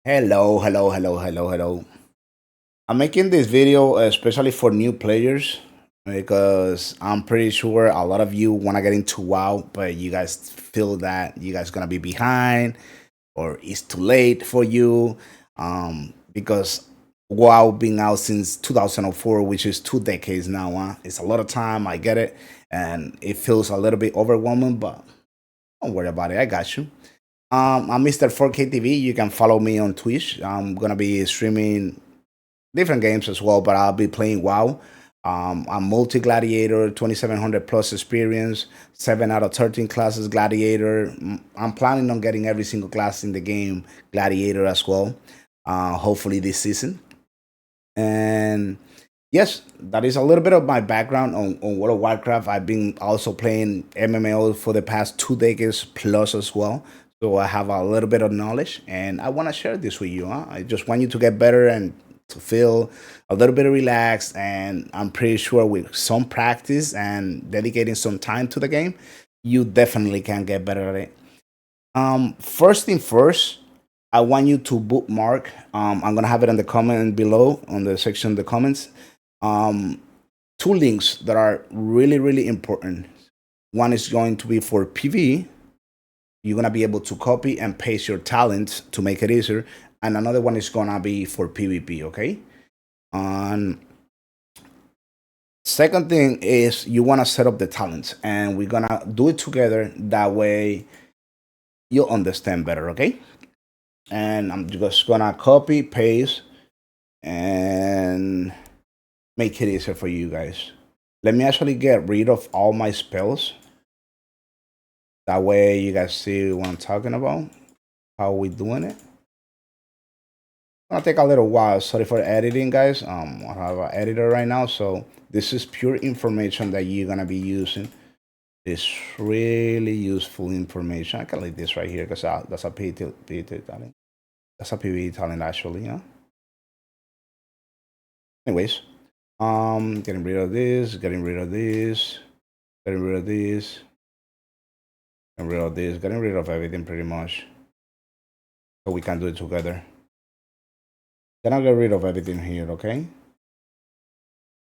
Hello. I'm making this video especially for new players because I'm pretty sure a lot of you want to get into WoW, but you guys feel that you guys gonna be behind or it's too late for you. Because WoW being out since 2004, which is 2 decades now, it's a lot of time. I get it, and it feels a little bit overwhelming, but don't worry about it. I got you. I'm Mr. 4K TV. You can follow me on Twitch. I'm gonna be streaming different games as well, but I'll be playing WoW. I'm multi gladiator, 2700 plus experience, 7 out of 13 classes gladiator. I'm planning on getting every single class in the game gladiator as well. Hopefully this season. And yes, that is a little bit of my background on World of Warcraft. I've been also playing MMO for the past 2 decades plus as well. So I have a little bit of knowledge and I want to share this with you. I just want you to get better and to feel a little bit relaxed. And I'm pretty sure with some practice and dedicating some time to the game, you definitely can get better at it. First thing first, I want you to bookmark. I'm gonna have it in the comment below on the section of the comments. Um, Two links that are really important. One is going to be for PvE. You're gonna be able to copy and paste your talents to make it easier, and another one is gonna be for PvP. Okay. And second thing is you wanna set up the talents, and we're gonna do it together. That way you'll understand better. Okay. And I'm just gonna copy, paste, and make it easier for you guys. Let me actually get rid of all my spells. That way you guys see what I'm talking about, how we doing it. It's gonna take a little while. Sorry for editing, guys. I have an editor right now, so this is pure information that you're gonna be using. It's really useful information. I can leave this right here because that's a PvP talent. That's a PvE talent actually, yeah. Anyways, getting rid of this, getting rid of this, getting rid of this, getting rid of this, getting rid of everything pretty much. So we can do it together. Gonna get rid of everything here, okay?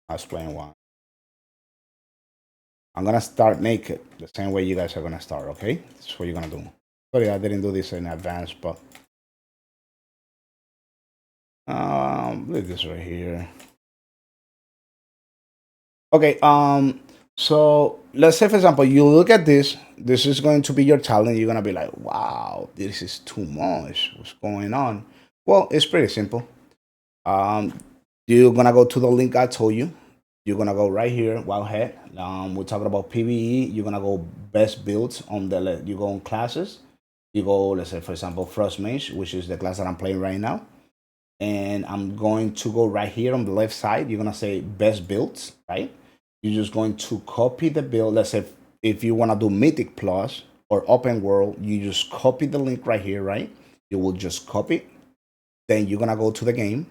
I'll explain why. I'm gonna start naked the same way you guys are gonna start, okay? That's what you're gonna do. Sorry, I didn't do this in advance, but leave this right here. Okay, so let's say for example, you look at this. This is going to be your talent. You're gonna be like, wow, this is too much. What's going on? Well, it's pretty simple. Um, you're gonna go to the link I told you. You're gonna go right here. Wowhead. We're talking about PVE. You're gonna go best builds on the. You go on classes. You go, let's say for example, Frost Mage, which is the class that I'm playing right now. And I'm going to go right here on the left side. You're gonna say best builds, right? You're just going to copy the build. Let's say if you wanna do Mythic Plus or Open World, you just copy the link right here, right? You will just copy. Then you're gonna go to the game.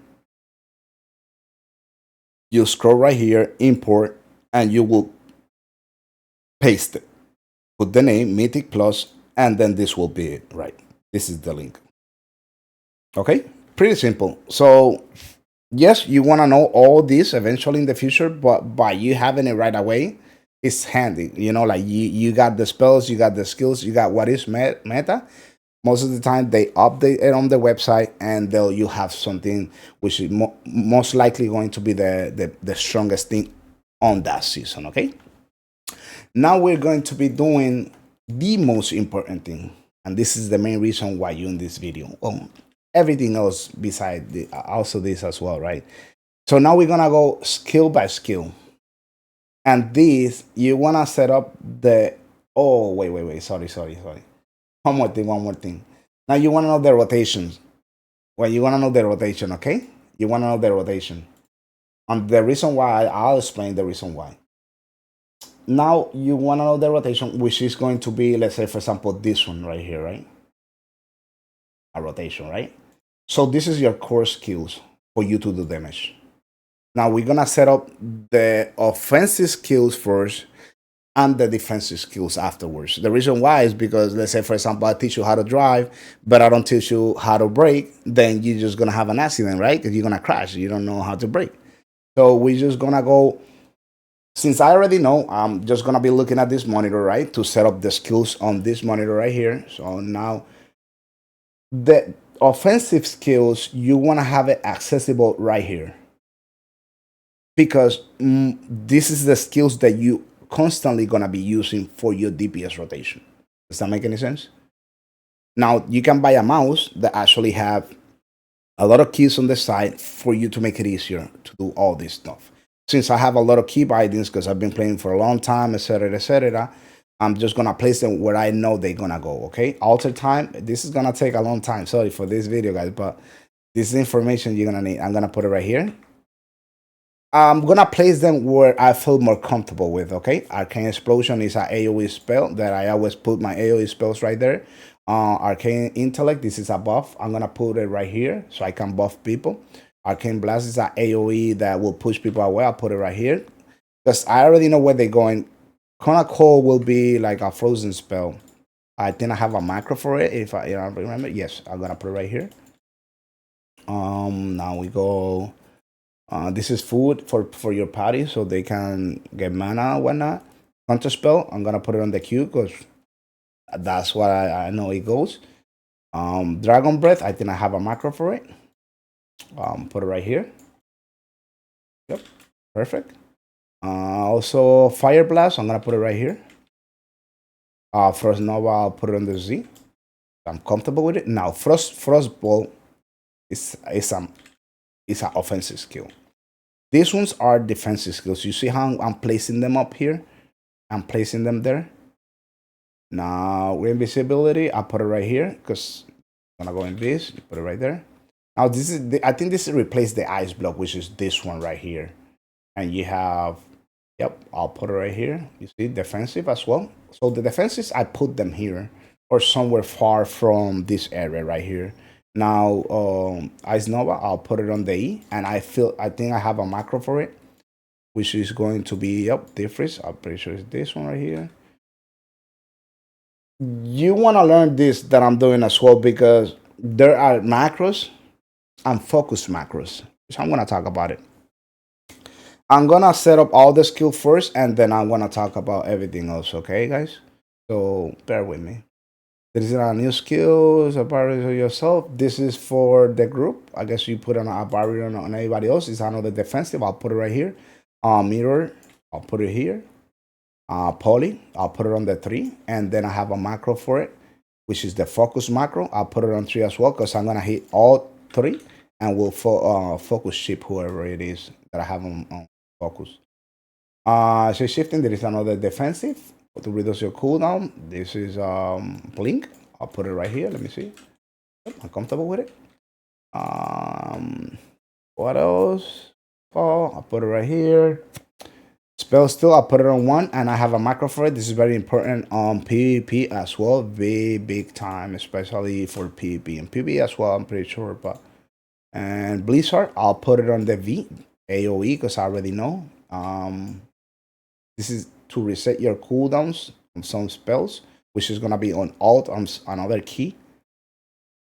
You scroll right here, import, and you will paste it. Put the name Mythic Plus, and then this will be it, right? This is the link. Okay, pretty simple. So yes, you want to know all this eventually in the future, but by you having it right away, it's handy. You know, like you got the spells, you got the skills, you got what is meta. Most of the time, they update it on the website, and they'll you have something which is most likely going to be the strongest thing on that season. Okay. Now we're going to be doing the most important thing, and this is the main reason why you're in this video. Well, everything else beside also this as well, right? So now we're gonna go skill by skill, and this you wanna set up the. Oh wait, sorry. One more thing. Now you wanna know the rotations. Well, you wanna know the rotation, okay? You wanna know the rotation. And the reason why I'll explain the reason why. Now you want to know the rotation, which is going to be, let's say, for example, this one right here, right? A rotation, right? So this is your core skills for you to do damage. Now we're gonna set up the offensive skills first, and the defensive skills afterwards. The reason why is because, let's say, for example, I teach you how to drive, but I don't teach you how to brake, then you're just gonna have an accident, right? Because you're gonna crash. You don't know how to brake. So we're just gonna go. Since I already know, I'm just gonna be looking at this monitor, right, to set up the skills on this monitor right here. So now the offensive skills, you wanna have it accessible right here because this is the skills that you constantly gonna be using for your DPS rotation. Does that make any sense? Now you can buy a mouse that actually have a lot of keys on the side for you to make it easier to do all this stuff. Since I have a lot of key bindings because I've been playing for a long time, etc., etc., I'm just gonna place them where I know they're gonna go. Okay, alter time. This is gonna take a long time. Sorry for this video, guys, but this is information you're gonna need. I'm gonna put it right here. I'm gonna place them where I feel more comfortable with. Okay, Arcane Explosion is an AoE spell that I always put my AoE spells right there. Arcane Intellect, this is a buff. I'm gonna put it right here so I can buff people. Arcane Blast is an AoE that will push people away. I'll put it right here because I already know where they're going. Chrono Cold will be like a frozen spell. I think I have a macro for it. If I remember, yes, I'm gonna put it right here. Now we go. This is food for your party so they can get mana and whatnot. Counter spell, I'm gonna put it on the queue because that's what I know it goes. Dragon Breath, I think I have a macro for it. Put it right here. Yep, perfect. Also Fire Blast, I'm gonna put it right here. Frost Nova, I'll put it on the Z. I'm comfortable with it. Now Frost Ball is an offensive skill. These ones are defensive skills. You see how I'm placing them up here? I'm placing them there. Now, invisibility, I'll put it right here because I'm gonna go in this, you put it right there. Now, this is I think this replaced the ice block, which is this one right here. And you have, yep, I'll put it right here. You see, defensive as well. So the defenses, I put them here or somewhere far from this area right here. Now, Ice Nova, I'll put it on the E, and I think I have a macro for it, which is going to be, yep, difference. I'm pretty sure it's this one right here. You want to learn this that I'm doing as well because there are macros and focus macros. So I'm going to talk about it. I'm going to set up all the skill first, and then I'm going to talk about everything else, okay, guys? So bear with me. There is a new skills, a barrier to yourself. This is for the group. I guess you put on a barrier on anybody else. It's another defensive. I'll put it right here. Mirror, I'll put it here. Poly, I'll put it on the 3. And then I have a macro for it, which is the focus macro. I'll put it on 3 as well because I'm going to hit all 3 and we'll focus ship whoever it is that I have on focus. So shifting, there is another defensive to reduce your cooldown. This is blink. I'll put it right here. Let me see. I'm comfortable with it. What else? Oh, I'll put it right here. Spell still, I'll put it on 1, and I have a macro for it. This is very important on PvP as well. Big time, especially for PvP and PvP as well, I'm pretty sure. But and Blizzard, I'll put it on the V AoE because I already know. This is to reset your cooldowns on some spells, which is gonna be on Alt on another key.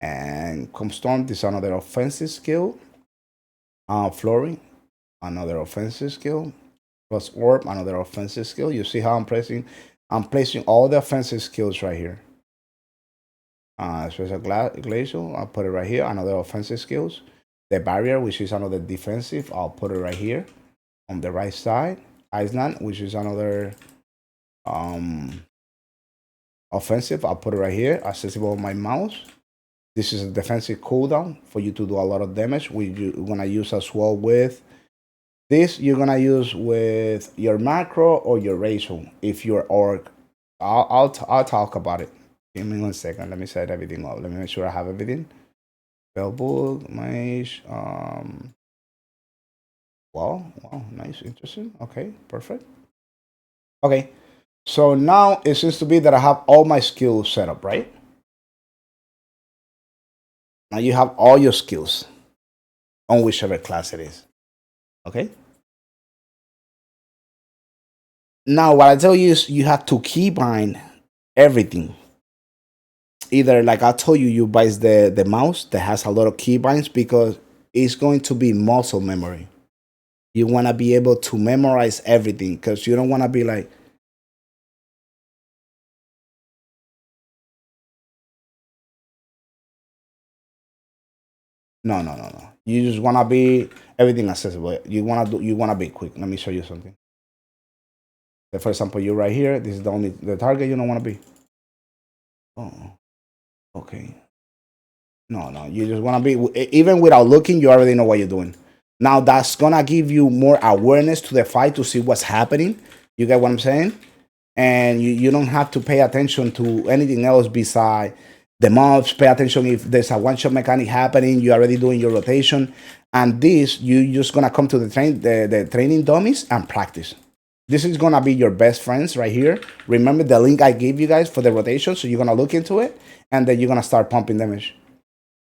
And Comstorm, this is another offensive skill. Flurry, another offensive skill. Plus Orb, another offensive skill. You see how I'm placing all the offensive skills right here. Special Glacial, I'll put it right here. Another offensive skills. The Barrier, which is another defensive, I'll put it right here on the right side. Iceland, which is another offensive, I'll put it right here, accessible on my mouse. This is a defensive cooldown for you to do a lot of damage. We're gonna use as well with this. You're gonna use with your macro or your ratio. If you're orc, I'll talk about it. Give me 1 second. Let me set everything up. Let me make sure I have everything. Spellbook, mage. Wow, nice, interesting. Okay, perfect. Okay, so now it seems to be that I have all my skills set up, right? Now you have all your skills on whichever class it is. Okay. Now, what I tell you is you have to keybind everything. Either like I told you, you buy the mouse that has a lot of keybinds because it's going to be muscle memory. You want to be able to memorize everything because you don't want to be like, no, no, no, no. You just want to be everything accessible. You want to be quick. Let me show you something. For example, you're right here. This is the target you don't want to be. Oh, okay. No, no. You just want to be, even without looking, you already know what you're doing. Now that's gonna give you more awareness to the fight to see what's happening. You get what I'm saying? And you don't have to pay attention to anything else beside the mobs. Pay attention if there's a one-shot mechanic happening. You're already doing your rotation. And this, you just gonna come to the training dummies and practice. This is gonna be your best friends right here. Remember the link I gave you guys for the rotation, so you're gonna look into it, and then you're gonna start pumping damage.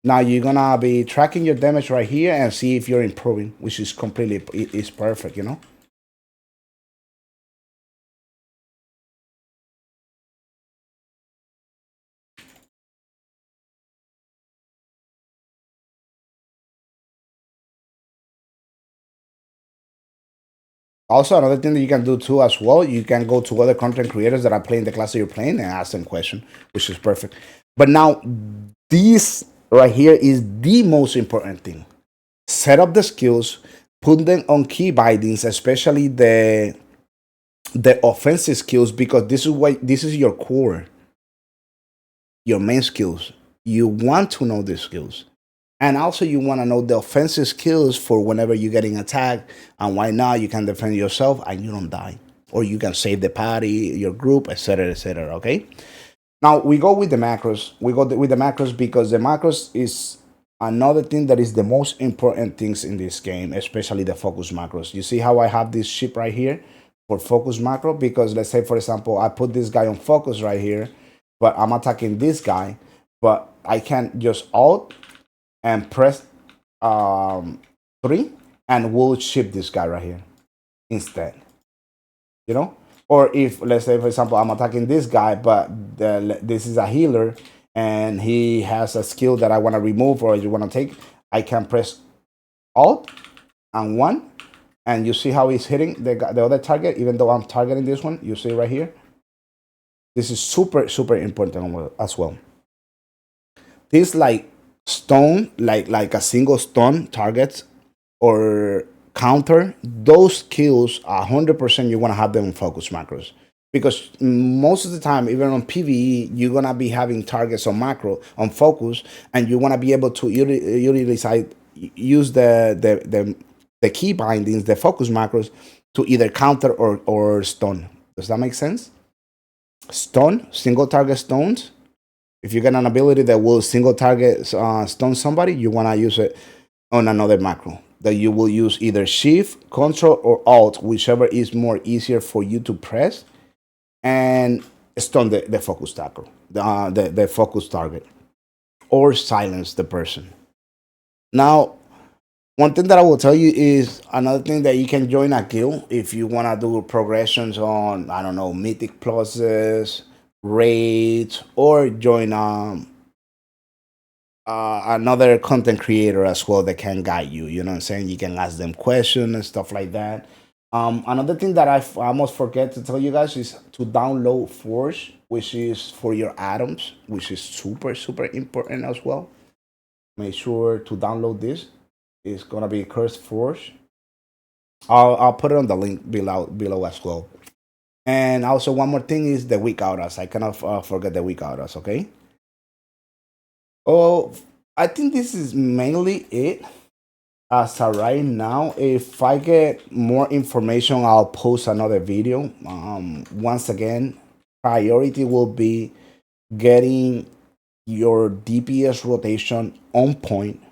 Now you're gonna be tracking your damage right here and see if you're improving, which is completely is perfect, you know. Also, another thing that you can do too as well, you can go to other content creators that are playing the class that you're playing and ask them questions, which is perfect. But now, this right here is the most important thing. Set up the skills, put them on key bindings, especially the offensive skills, because this is your core, your main skills. You want to know the skills. And also, you want to know the offensive skills for whenever you're getting attacked, and why not you can defend yourself and you don't die, or you can save the party, your group, etc., etc. Okay. Now we go with the macros. We go with the macros because the macros is another thing that is the most important things in this game, especially the focus macros. You see how I have this ship right here for focus macro? Because let's say, for example, I put this guy on focus right here, but I'm attacking this guy, but I can just alt and press 3 and we'll ship this guy right here instead, you know. Or if, let's say, for example, I'm attacking this guy, but this is a healer and he has a skill that I want to remove or you want to take, I can press alt and 1, and you see how he's hitting the other target, even though I'm targeting this one. You see right here, this is super super important as well. This like stone, like a single stone target or counter, those kills 100% you want to have them in focus macros, because most of the time, even on PvE, you're gonna be having targets on macro on focus, and you want to be able to use the key bindings, the focus macros, to either counter or stun. Does that make sense? Stun, single target stones. If you get an ability that will single target stun somebody, you want to use it on another macro that you will use either shift, control, or alt, whichever is more easier for you to press, and stun the focus tackle, the focus target, or silence the person. Now, one thing that I will tell you is another thing that you can join a guild if you want to do progressions on, I don't know, mythic pluses, raids, or join another content creator as well that can guide you. You know what I'm saying? You can ask them questions and stuff like that. Another thing that I almost forget to tell you guys is to download Forge, which is for your atoms, which is super super important as well. Make sure to download this. It's gonna be Curse Forge. I'll put it on the link below as well. And also one more thing is the weak auras. I cannot forget the weak auras. Okay. Oh, I think this is mainly it as of right now. If I get more information, I'll post another video. Once again, priority will be getting your DPS rotation on point,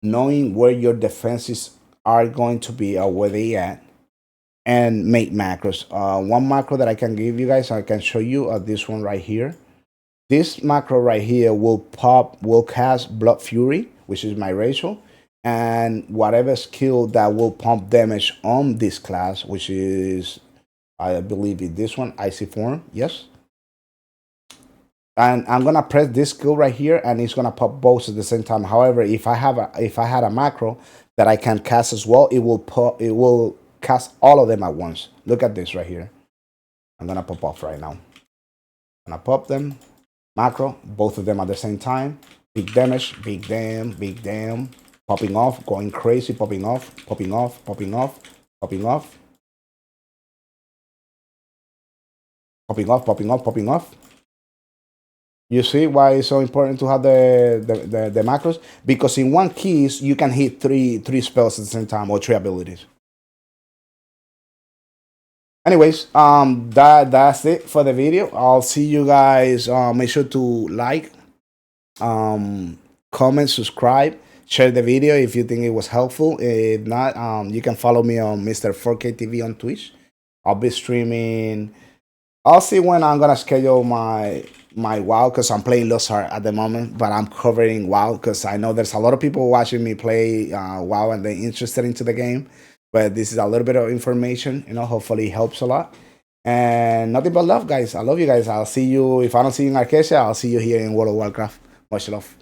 knowing where your defenses are going to be or where they at, and make macros. One macro that I can give you guys, I can show you this one right here. This macro right here will cast Blood Fury, which is my ratio, and whatever skill that will pump damage on this class, which is I believe it's this one, IC form. Yes. And I'm gonna press this skill right here, and it's gonna pop both at the same time. However, if I had a macro that I can cast as well, it will cast all of them at once. Look at this right here. I'm gonna pop off right now. I'm gonna pop them, macro, both of them at the same time. Big damage, big damn, popping off, going crazy, popping off, popping off, popping off, popping off, popping off, popping off, popping off. You see why it's so important to have the macros? Because in one keys you can hit three spells at the same time, or three abilities. Anyways, that's it for the video. I'll see you guys. Make sure to like, comment, subscribe, share the video if you think it was helpful. If not, you can follow me on Mr. 4K TV on Twitch. I'll be streaming. I'll see when I'm gonna schedule my WoW, because I'm playing Lost Heart at the moment, but I'm covering WoW because I know there's a lot of people watching me play WoW and they're interested into the game. But this is a little bit of information, hopefully it helps a lot. And nothing but love, guys. I love you guys. I'll see you. If I don't see you in Arcadia, I'll see you here in World of Warcraft. Much love.